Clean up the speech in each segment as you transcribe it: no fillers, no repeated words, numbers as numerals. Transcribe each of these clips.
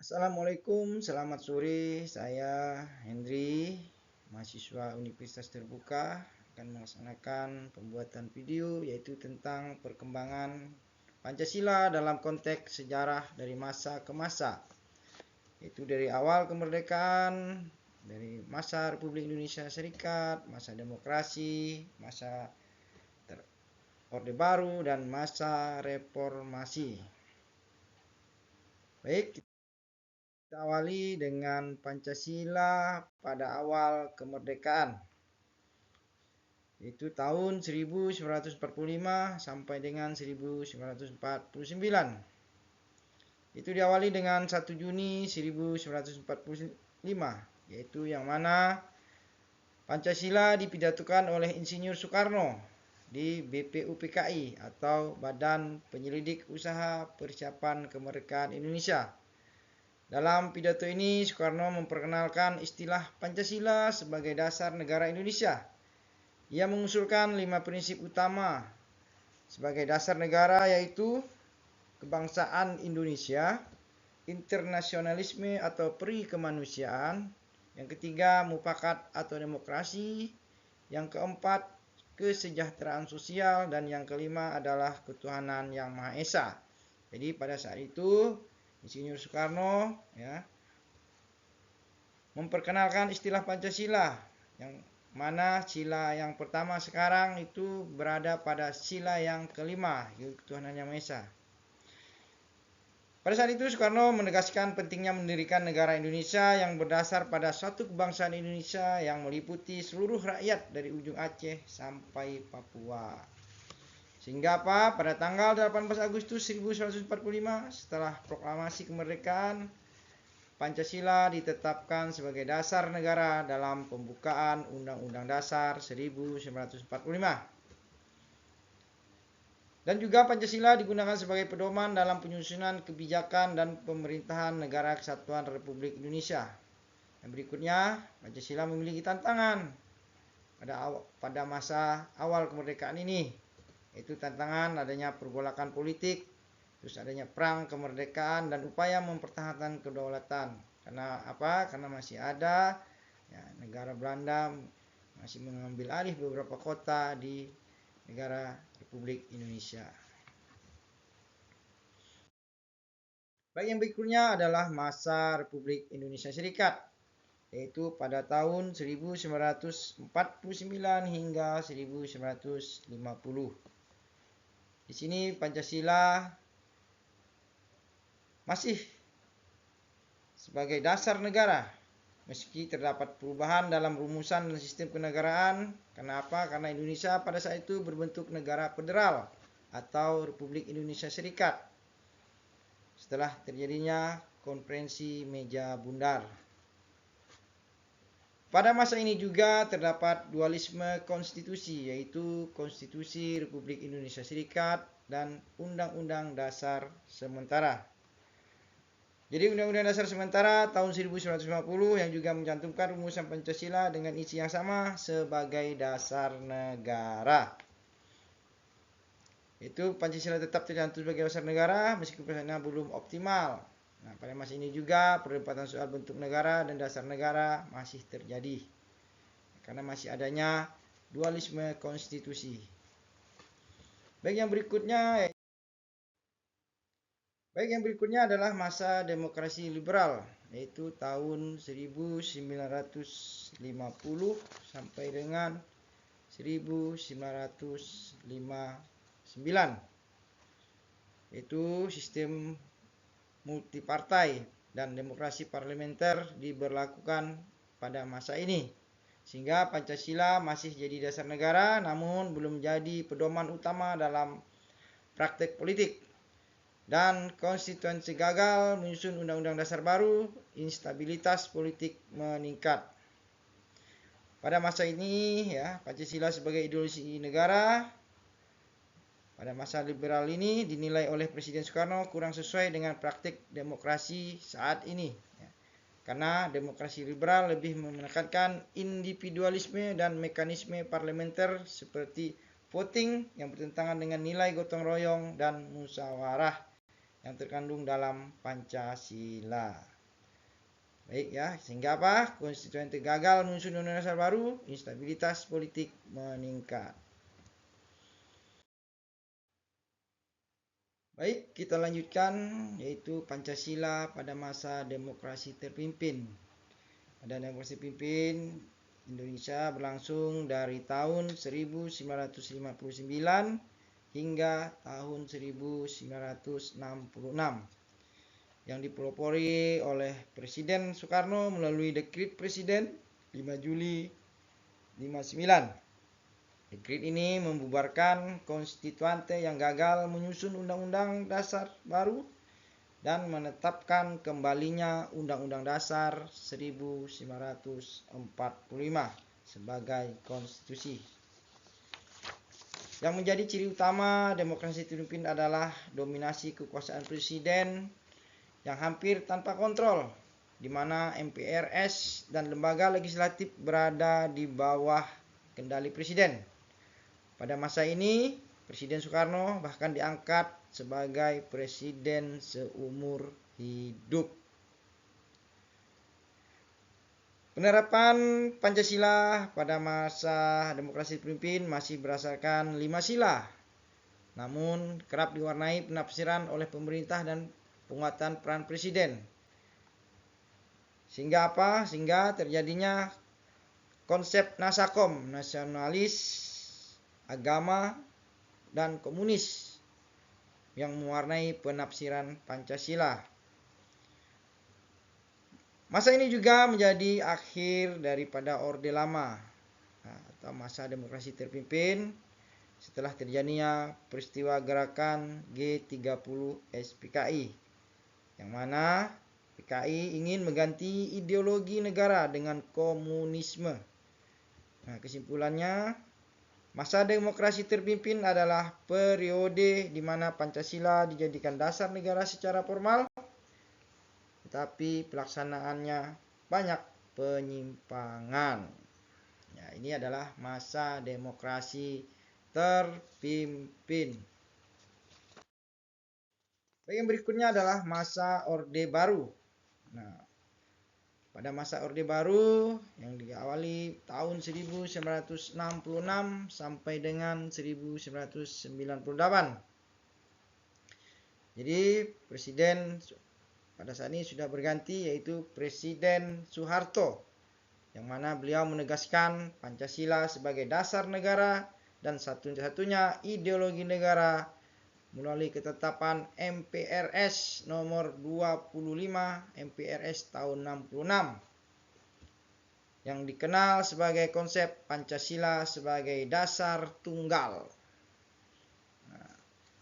Assalamualaikum, selamat sore. Saya Hendri, mahasiswa Universitas Terbuka, akan melaksanakan pembuatan video yaitu tentang perkembangan Pancasila dalam konteks sejarah dari masa ke masa, yaitu dari awal kemerdekaan, dari masa Republik Indonesia Serikat, masa demokrasi, masa Orde Baru, dan masa reformasi. Baik, kita awali dengan Pancasila pada awal kemerdekaan, yaitu tahun 1945 sampai dengan 1949. Itu diawali dengan 1 Juni 1945, yaitu yang mana Pancasila dipidatokan oleh Insinyur Soekarno di BPUPKI atau Badan Penyelidik Usaha Persiapan Kemerdekaan Indonesia. Dalam pidato ini, Soekarno memperkenalkan istilah Pancasila sebagai dasar negara Indonesia. Ia mengusulkan 5 prinsip utama sebagai dasar negara, yaitu kebangsaan Indonesia, internasionalisme atau peri kemanusiaan, yang ketiga mufakat atau demokrasi, yang keempat kesejahteraan sosial, dan yang kelima adalah ketuhanan yang Maha Esa. Jadi pada saat itu Insinyur Soekarno memperkenalkan istilah Pancasila, yang mana sila yang pertama sekarang itu berada pada sila yang kelima, yaitu ketuhanan yang Maha Esa. Pada saat itu Soekarno menegaskan pentingnya mendirikan negara Indonesia yang berdasar pada suatu kebangsaan Indonesia yang meliputi seluruh rakyat dari ujung Aceh sampai Papua. Sehingga pada tanggal 18 Agustus 1945, setelah proklamasi kemerdekaan, Pancasila ditetapkan sebagai dasar negara dalam pembukaan Undang-Undang Dasar 1945. Dan juga Pancasila digunakan sebagai pedoman dalam penyusunan kebijakan dan pemerintahan Negara Kesatuan Republik Indonesia. Dan berikutnya, Pancasila memiliki tantangan pada masa awal kemerdekaan ini, yaitu tantangan adanya pergolakan politik, terus adanya perang kemerdekaan, dan upaya mempertahankan kedaulatan. Karena apa? Karena masih ada negara Belanda masih mengambil alih beberapa kota di negara Republik Indonesia. Baik, yang berikutnya adalah masa Republik Indonesia Serikat, yaitu pada tahun 1949 hingga 1950. Di sini Pancasila masih sebagai dasar negara, meski terdapat perubahan dalam rumusan dan sistem kenegaraan. Kenapa? Karena Indonesia pada saat itu berbentuk negara federal atau Republik Indonesia Serikat setelah terjadinya konferensi meja bundar. Pada masa ini juga terdapat dualisme konstitusi, yaitu Konstitusi Republik Indonesia Serikat dan Undang-Undang Dasar Sementara. Jadi Undang-Undang Dasar Sementara tahun 1950 yang juga mencantumkan rumusan Pancasila dengan isi yang sama sebagai dasar negara. Itu Pancasila tetap tercantum sebagai dasar negara meskipun pelaksanaannya belum optimal. Nah, pada masa ini juga perdebatan soal bentuk negara dan dasar negara masih terjadi karena masih adanya dualisme konstitusi. Baik, yang berikutnya adalah masa demokrasi liberal, yaitu tahun 1950 sampai dengan 1959. Itu sistem multipartai dan demokrasi parlementer diberlakukan pada masa ini, sehingga Pancasila masih jadi dasar negara namun belum jadi pedoman utama dalam praktek politik. Dan konstituensi gagal menyusun undang-undang dasar baru, instabilitas politik meningkat. Pada masa ini Pancasila sebagai ideologi negara pada masa liberal ini dinilai oleh Presiden Soekarno kurang sesuai dengan praktik demokrasi saat ini. Karena demokrasi liberal lebih menekankan individualisme dan mekanisme parlementer seperti voting yang bertentangan dengan nilai gotong royong dan musyawarah. yang terkandung dalam Pancasila. Baik ya, sehingga apa? Konstituante gagal menyusun undang-undang dasar baru, instabilitas politik meningkat. Baik, kita lanjutkan yaitu Pancasila pada masa demokrasi terpimpin. Pada demokrasi terpimpin, Indonesia berlangsung dari tahun 1959 hingga tahun 1966 yang dipelopori oleh Presiden Soekarno melalui Dekrit Presiden 5 Juli 59. Dekrit ini membubarkan konstituante yang gagal menyusun undang-undang dasar baru dan menetapkan kembalinya Undang-Undang Dasar 1945 sebagai konstitusi. Yang menjadi ciri utama demokrasi terpimpin adalah dominasi kekuasaan presiden yang hampir tanpa kontrol, di mana MPRS dan lembaga legislatif berada di bawah kendali presiden. Pada masa ini, Presiden Soekarno bahkan diangkat sebagai presiden seumur hidup. Penerapan Pancasila pada masa demokrasi terpimpin masih berdasarkan 5 sila, namun kerap diwarnai penafsiran oleh pemerintah dan penguatan peran presiden. Sehingga apa? Sehingga terjadinya konsep nasakom, nasionalis, agama, dan komunis yang mewarnai penafsiran Pancasila. Masa ini juga menjadi akhir daripada Orde Lama atau masa demokrasi terpimpin setelah terjadinya peristiwa gerakan G30 SPKI, yang mana PKI ingin mengganti ideologi negara dengan komunisme. Kesimpulannya, masa demokrasi terpimpin adalah periode di mana Pancasila dijadikan dasar negara secara formal, tetapi pelaksanaannya banyak penyimpangan. Ya, ini adalah masa demokrasi terpimpin. Yang berikutnya adalah masa Orde Baru. Pada masa Orde Baru yang diawali tahun 1966 sampai dengan 1998. Jadi presiden pada saat ini sudah berganti, yaitu Presiden Soeharto, yang mana beliau menegaskan Pancasila sebagai dasar negara dan satu-satunya ideologi negara melalui ketetapan MPRS nomor 25 MPRS tahun 66 yang dikenal sebagai konsep Pancasila sebagai dasar tunggal.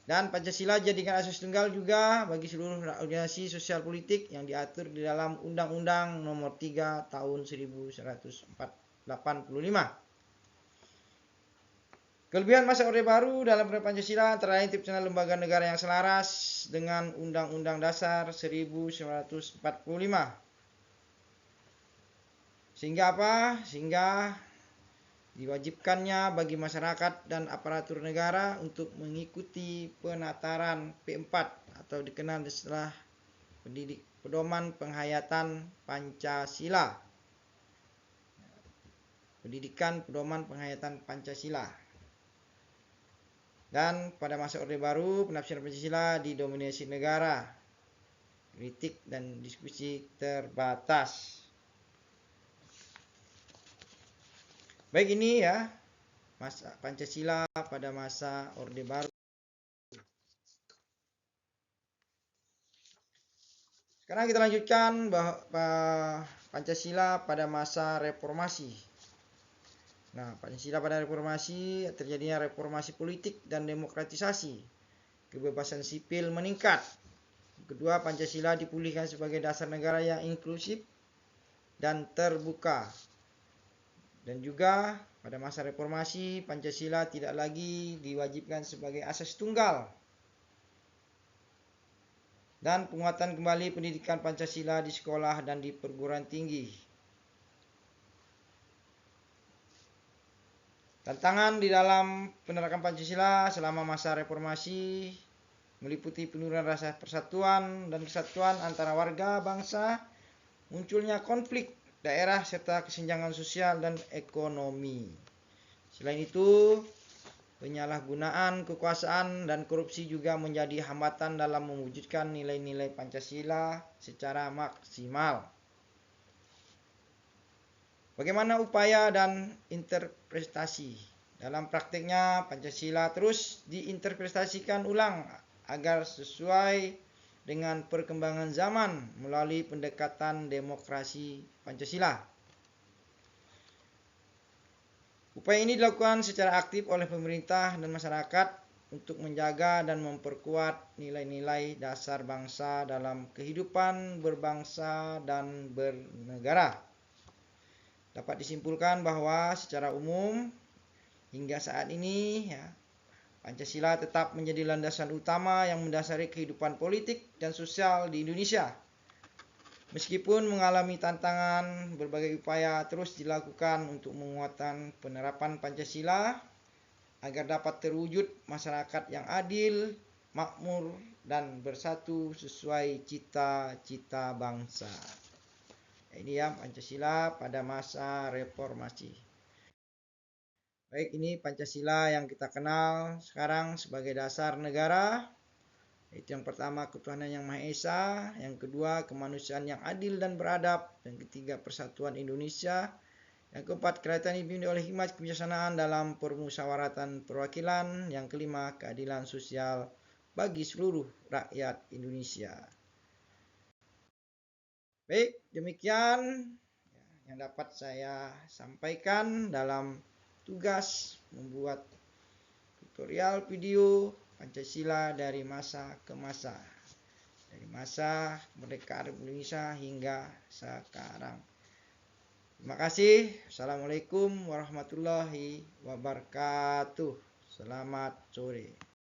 Dan Pancasila jadikan asas tunggal juga bagi seluruh organisasi sosial politik yang diatur di dalam Undang-Undang nomor 3 tahun 1985. Kelebihan masa Orde Baru dalam penerapan Pancasila antara lain terciptanya lembaga negara yang selaras dengan Undang-Undang Dasar 1945. Sehingga apa? Sehingga diwajibkannya bagi masyarakat dan aparatur negara untuk mengikuti penataran P4 atau dikenal istilah pedoman penghayatan Pancasila. Pendidikan pedoman penghayatan Pancasila. Dan pada masa Orde Baru, penafsiran Pancasila didominasi negara, kritik dan diskusi terbatas. Baik, ini ya masa Pancasila pada masa Orde Baru. Sekarang kita lanjutkan Pancasila pada masa reformasi. Pancasila pada reformasi terjadinya reformasi politik dan demokratisasi. Kebebasan sipil meningkat. Kedua, Pancasila dipulihkan sebagai dasar negara yang inklusif dan terbuka. Dan juga pada masa reformasi, Pancasila tidak lagi diwajibkan sebagai asas tunggal. Dan penguatan kembali pendidikan Pancasila di sekolah dan di perguruan tinggi. Tantangan di dalam penerapan Pancasila selama masa reformasi meliputi penurunan rasa persatuan dan kesatuan antara warga bangsa, munculnya konflik daerah serta kesenjangan sosial dan ekonomi. Selain itu, penyalahgunaan kekuasaan dan korupsi juga menjadi hambatan dalam mewujudkan nilai-nilai Pancasila secara maksimal. Bagaimana upaya dan interpretasi? Dalam praktiknya, Pancasila terus diinterpretasikan ulang agar sesuai dengan perkembangan zaman melalui pendekatan demokrasi Pancasila. Upaya ini dilakukan secara aktif oleh pemerintah dan masyarakat untuk menjaga dan memperkuat nilai-nilai dasar bangsa dalam kehidupan berbangsa dan bernegara. Dapat disimpulkan bahwa secara umum hingga saat ini Pancasila tetap menjadi landasan utama yang mendasari kehidupan politik dan sosial di Indonesia. Meskipun mengalami tantangan, berbagai upaya terus dilakukan untuk menguatkan penerapan Pancasila agar dapat terwujud masyarakat yang adil, makmur, dan bersatu sesuai cita-cita bangsa. Ini Pancasila pada masa reformasi. Baik, ini Pancasila yang kita kenal sekarang sebagai dasar negara. Itu yang pertama, ketuhanan yang Maha Esa. Yang kedua, kemanusiaan yang adil dan beradab. Yang ketiga, persatuan Indonesia. Yang keempat, kerajaan dipimpin oleh hikmat kebijaksanaan dalam permusyawaratan perwakilan. Yang kelima, keadilan sosial bagi seluruh rakyat Indonesia. Baik, demikian yang dapat saya sampaikan dalam tugas membuat tutorial video Pancasila dari masa ke masa, dari masa kemerdekaan Republik Indonesia hingga sekarang. Terima kasih. Assalamualaikum warahmatullahi wabarakatuh. Selamat sore.